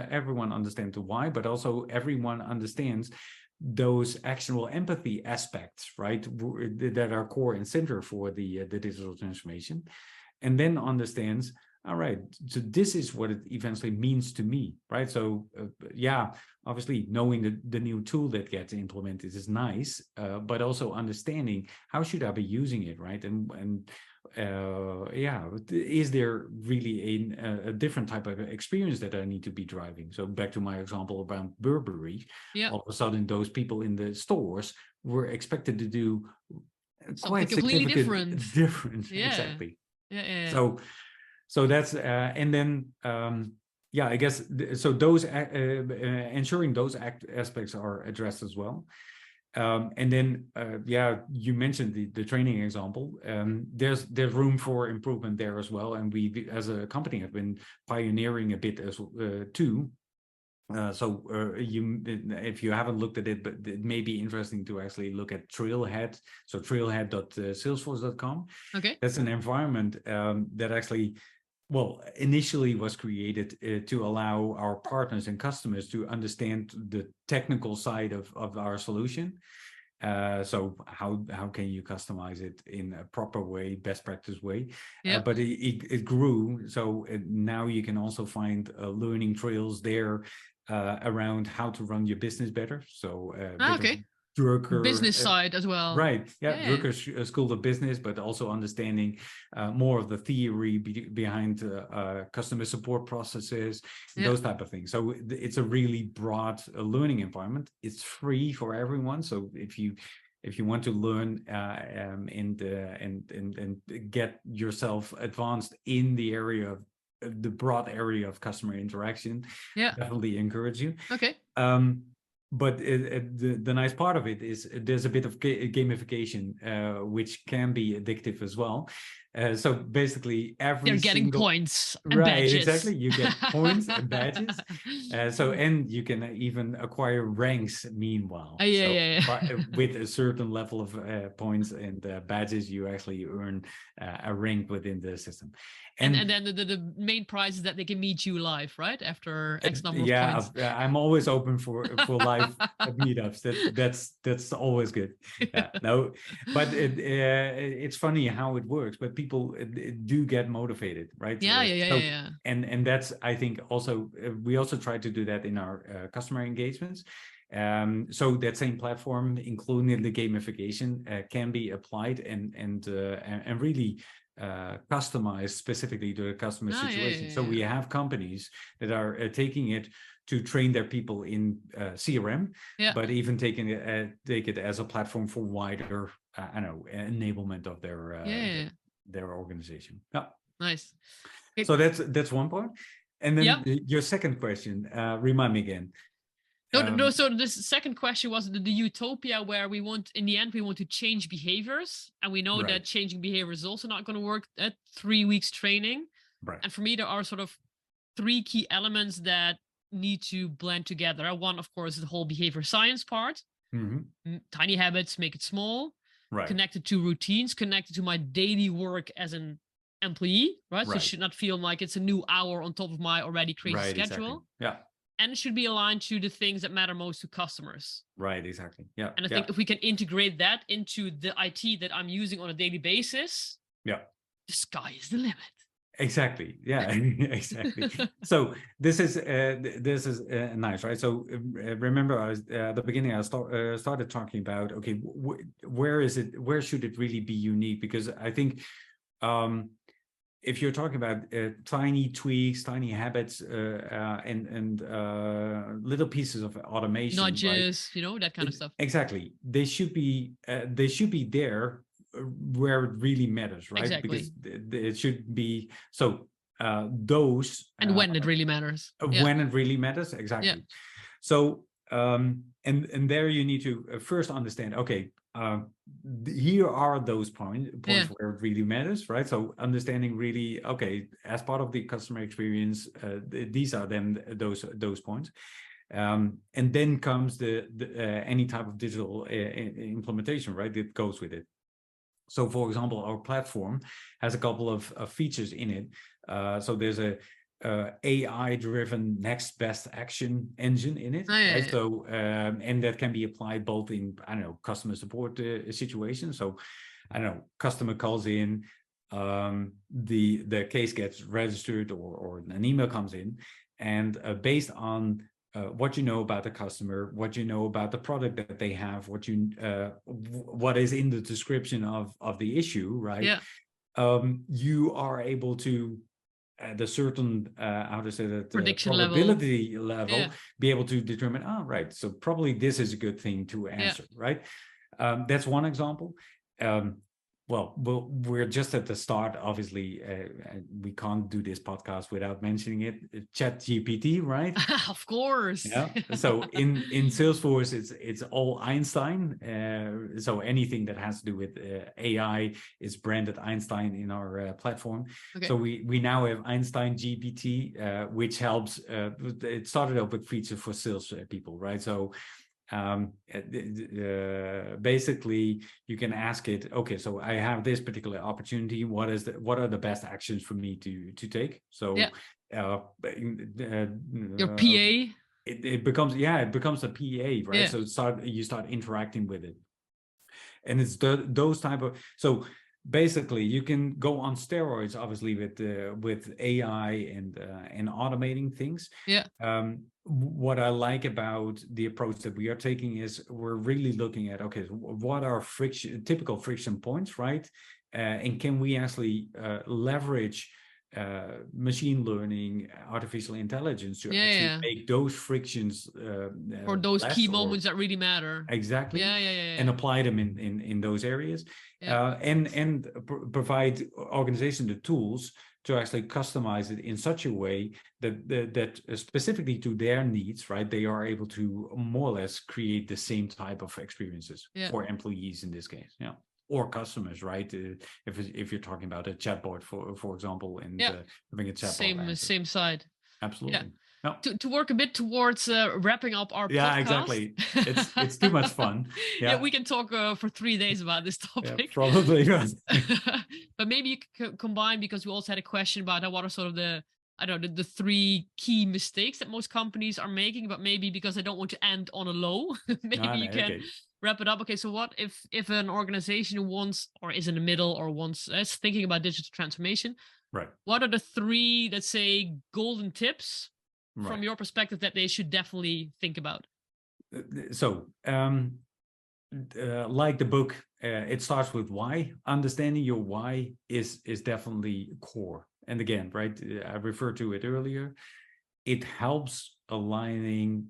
everyone understands the why, but also everyone understands those actionable empathy aspects, right, that are core and center for the digital transformation, and then understands, all right, so this is what it eventually means to me, right? So obviously knowing the new tool that gets implemented is nice, but also understanding how should I be using it, right? And is there really a different type of experience that I need to be driving? So back to my example about Burberry, all of a sudden those people in the stores were expected to do Something quite completely different. Exactly. So that's and then I guess so those ensuring those aspects are addressed as well. And then you mentioned the training example. There's room for improvement there as well, and we as a company have been pioneering a bit as too. If you haven't looked at it, but it may be interesting to actually look at Trailhead. So trailhead.salesforce.com. Okay. That's an environment that actually, initially was created to allow our partners and customers to understand the technical side of our solution. So how can you customize it in a proper way, best practice way? But it grew. So now you can also find learning trails there around how to run your business better. So Drucker, business side as well, right? Drucker School of Business, but also understanding more of the theory behind customer support processes, those type of things. So it's a really broad learning environment. It's free for everyone. So if you want to learn and get yourself advanced in the area of the broad area of customer interaction, definitely encourage you. Okay. But the nice part of it is there's a bit of gamification, which can be addictive as well. So basically, they're getting points and badges. Exactly. You get points and badges. And you can even acquire ranks meanwhile. With a certain level of points and badges, you actually earn a rank within the system. And then the main prize is that they can meet you live, right? After X number of points. I'm always open for live meetups. That's always good. No, but it's funny how it works. But people do get motivated, right? And that's, I think, also we also try to do that in our customer engagements. So that same platform, including the gamification, can be applied and really customized specifically to the customer situation. So we have companies that are taking it to train their people in CRM, but even take it as a platform for wider, enablement of their organization. Nice. So that's one part. And then your second question, remind me again. No. So this second question was the utopia where we want to change behaviors, and we know that changing behavior is also not going to work at 3 weeks training. Right. And for me, there are sort of 3 key elements that need to blend together. One, of course, is the whole behavior science part. Mm-hmm. Tiny habits, make it small. Right. Connected to routines, connected to my daily work as an employee. Right. So it should not feel like it's a new hour on top of my already crazy schedule. Exactly. Yeah. And it should be aligned to the things that matter most to customers. Right, exactly. Yeah. And I think if we can integrate that into the IT that I'm using on a daily basis, the sky is the limit. Exactly. Yeah, exactly. So this is nice, right? So remember, at the beginning, I started talking about, okay, where should it really be unique? Because I think if you're talking about tiny tweaks, tiny habits, and little pieces of automation, nudges, that kind of stuff. Exactly, they should be there where it really matters, right? Exactly. Because it should be so. Those and when it really matters. When it really matters, exactly. So And there you need to first understand, okay, here are those points where it really matters, right? So understanding really, okay, as part of the customer experience, these are then those points. And then comes the any type of digital implementation, right? That goes with it. So, for example, our platform has a couple of features in it. So there's a AI-driven next best action engine in it, right? So, and that can be applied both in, I don't know, customer support situations. So, I don't know, customer calls in, the case gets registered, or an email comes in, and based on what you know about the customer, what you know about the product that they have, what is in the description of the issue, right? You are able to, at a certain how to say that, prediction probability level, be able to determine, right, so probably this is a good thing to answer, right? That's one example. Well, we're just at the start, obviously. We can't do this podcast without mentioning it. ChatGPT, right? Of course. Yeah. So in Salesforce, it's all Einstein. So anything that has to do with AI is branded Einstein in our platform. Okay. So we now have Einstein GPT, which helps. It started up with features for sales people, right? So basically you can ask it, okay, so I have this particular opportunity, what are the best actions for me to take? So your PA, it becomes a PA, right? So you start interacting with it, and it's those type of, so basically you can go on steroids, obviously, with AI and automating things. What I like about the approach that we are taking is we're really looking at, okay, what are typical friction points, right? And can we actually leverage machine learning, artificial intelligence to actually make those frictions for those key moments that really matter. Exactly. And apply them in those areas. And provide organization the tools to actually customize it in such a way that specifically to their needs, right, they are able to more or less create the same type of experiences for employees in this case, or customers, right? If you're talking about a chatbot, for example, and having a chatbot same side. Absolutely. No. To work a bit towards wrapping up our podcast. Exactly. It's too much fun. We can talk for 3 days about this topic. Probably. But maybe you could combine, because we also had a question about what are sort of the 3 key mistakes that most companies are making, but maybe because I don't want to end on a low, maybe you can wrap it up. Okay, so what if an organization wants, or is in the middle, or is thinking about digital transformation, right? What are the 3, let's say, golden tips from your perspective that they should definitely think about? So, like the book, it starts with why. Understanding your why is definitely core. And again, right, I referred to it earlier. It helps aligning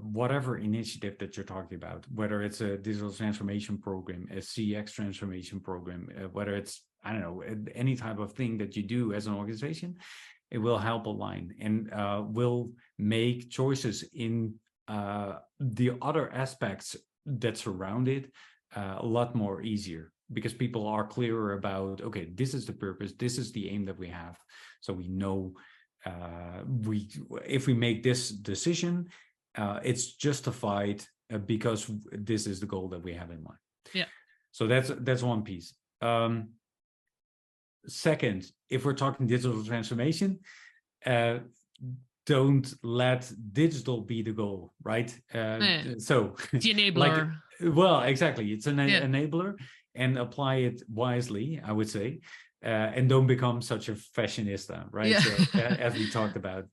whatever initiative that you're talking about, whether it's a digital transformation program, a CX transformation program, whether it's, I don't know, any type of thing that you do as an organization. It will help align and will make choices in the other aspects that surround it a lot more easier, because people are clearer about, okay, this is the purpose, this is the aim that we have. So we know if we make this decision, it's justified because this is the goal that we have in mind. So that's one piece. Second, if we're talking digital transformation, don't let digital be the goal, right? So the enabler. Exactly. It's an enabler, and apply it wisely, I would say, and don't become such a fashionista, right? So, as we talked about.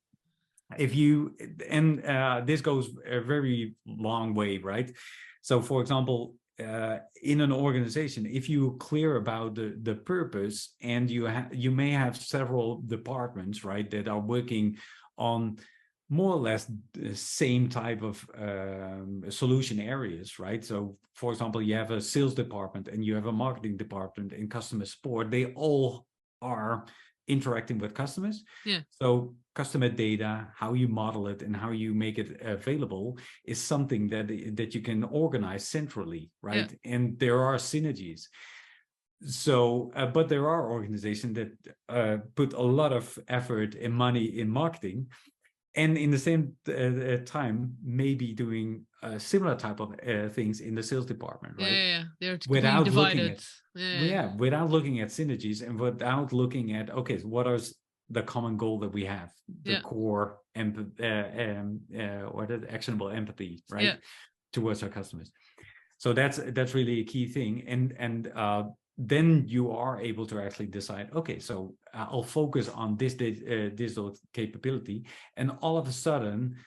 This goes a very long way, right? So, for example, in an organization, if you're clear about the purpose, and you may have several departments, right, that are working on more or less the same type of solution areas, right? So, for example, you have a sales department and you have a marketing department and customer support. They all are interacting with customers. Yeah. So customer data, how you model it and how you make it available is something that you can organize centrally, right? Yeah. And there are synergies. So, but there are organizations that put a lot of effort and money in marketing, and in the same time, maybe doing similar type of things in the sales department, right? Yeah. They're completely Without looking divided. at, without looking at synergies and without looking at, okay, so what is the common goal that we have? The core what is actionable empathy, right? Towards our customers. So that's really a key thing, and then you are able to actually decide, okay, so I'll focus on this digital capability, and all of a sudden,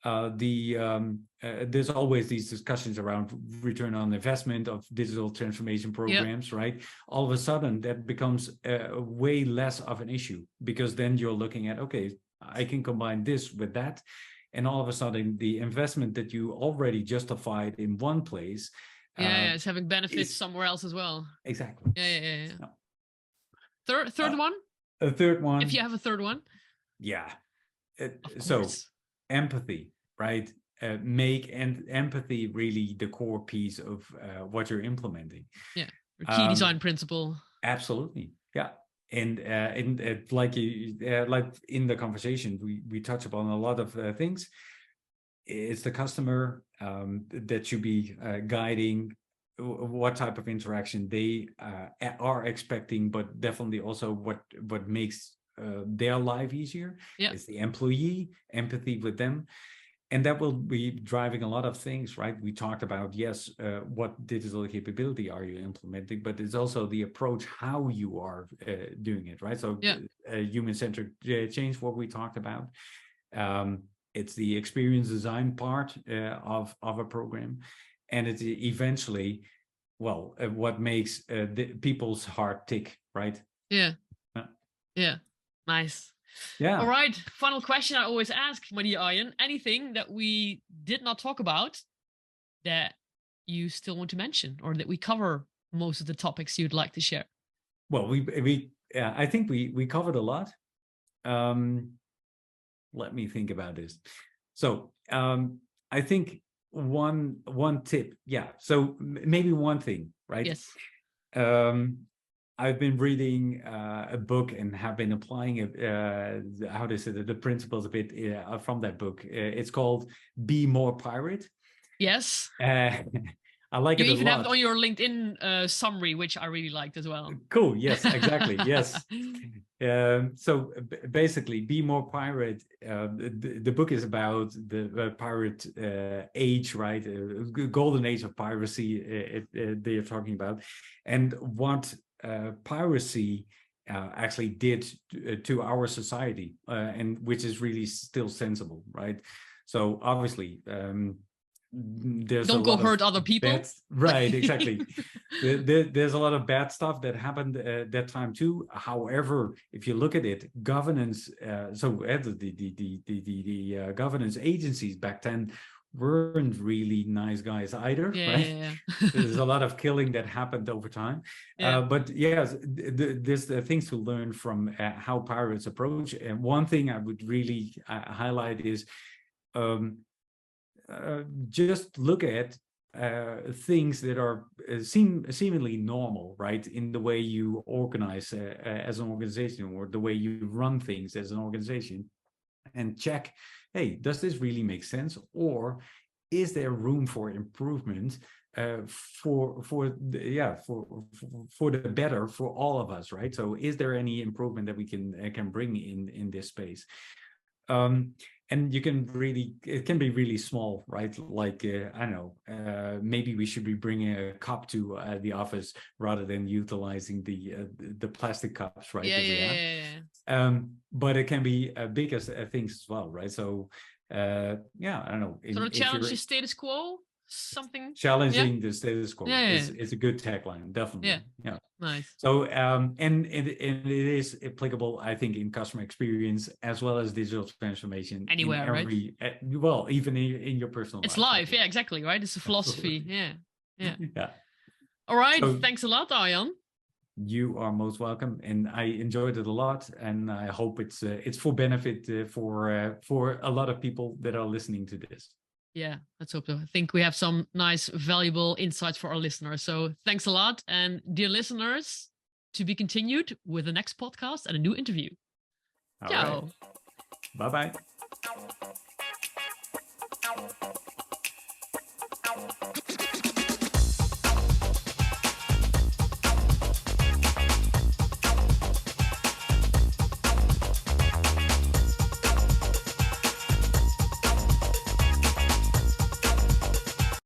there's always these discussions around return on investment of digital transformation programs, right? All of a sudden, that becomes way less of an issue, because then you're looking at, okay, I can combine this with that. And all of a sudden, the investment that you already justified in one place, it's having benefits somewhere else as well. Exactly. Yeah. Third one. A third one. If you have a third one. Yeah. So empathy, right? Make empathy really the core piece of what you're implementing. Yeah. Your key design principle. Absolutely. Yeah. And like in the conversation, we touch upon a lot of things. It's the customer that should be guiding what type of interaction they are expecting, but definitely also what makes their life easier. It's the employee, empathy with them. And that will be driving a lot of things, right? We talked about, what digital capability are you implementing, but it's also the approach, how you are doing it, right? So human-centric change, what we talked about. It's the experience design part of a program. And it's eventually, what makes people's heart tick, right? Yeah. Nice. Yeah. All right. Final question I always ask, my dear Arjan. Anything that we did not talk about that you still want to mention, or that we cover most of the topics you'd like to share? Well, I think we covered a lot. Let me think about this. So I think one tip, so maybe one thing, right? Yes. I've been reading a book and have been applying the principles a bit from that book. It's called Be More Pirate. Yes. I like it a lot. You even have it on your LinkedIn summary, which I really liked as well. Cool. Yes, exactly. Yes. So basically, Be More Pirate. The book is about the pirate age, right? Golden age of piracy. They are talking about, and what piracy actually did to our society, and which is really still sensible, right? So obviously. Don't go hurt other people. Right, exactly. There's a lot of bad stuff that happened at that time too. However, if you look at it, governance, the governance agencies back then weren't really nice guys either, right? Yeah. There's a lot of killing that happened over time. But yes, there's things to learn from how pirates approach. And one thing I would really highlight is just look at things that are seemingly normal, right? In the way you organize as an organization, or the way you run things as an organization, and check, hey, does this really make sense? Or is there room for improvement for the better for all of us, right? So is there any improvement that we can bring in this space? And it can be really small, right? Like, I don't know, maybe we should be bringing a cup to the office rather than utilizing the plastic cups, right? But it can be bigger things as well, right? So, I don't know. Sort of challenge the status quo, something. Challenging the status quo is a good tagline, definitely. Yeah. Nice. So, and it is applicable, I think, in customer experience as well as digital transformation. Anywhere, right? Well, even in your personal life. It's life, exactly, right? It's a philosophy, yeah. Yeah. All right, thanks a lot, Arjan. You are most welcome, and I enjoyed it a lot, and I hope it's for benefit for a lot of people that are listening to this. Yeah, let's hope so. I think we have some nice, valuable insights for our listeners. So thanks a lot, and dear listeners, to be continued with the next podcast and a new interview. All Ciao. right. Bye bye.